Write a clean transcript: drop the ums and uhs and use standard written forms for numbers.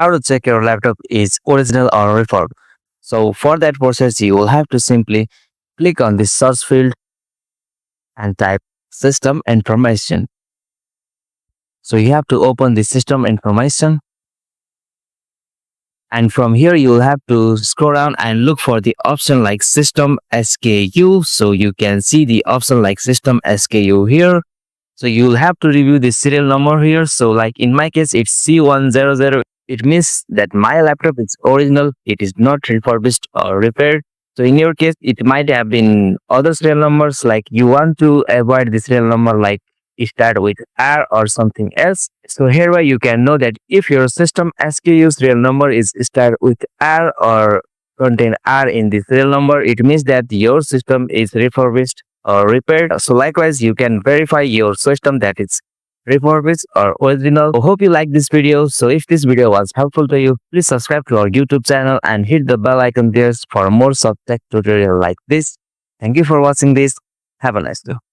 how to check your laptop is original or refurbished. So for that process, you will have to simply click on the search field and type system information. So you have to open the system information, and from here you will have to scroll down and look for the option like system SKU. So you can see the option like system SKU here. So you'll have to review the serial number here. So like in my case, it's C100. It means that my laptop is original. It is not refurbished or repaired. So in your case, it might have been other serial numbers. Like you want to avoid the serial number like start with R or something else. So hereby you can know that if your system SKU serial number is start with R or contain R in the serial number, it means that your system is refurbished or repaired. So likewise, you can verify your system that it's refurbished or original. So hope you like this video. So if this video was helpful to you, please subscribe to our YouTube channel and hit the bell icon there for more soft tech tutorial like this. Thank you for watching this. Have a nice day.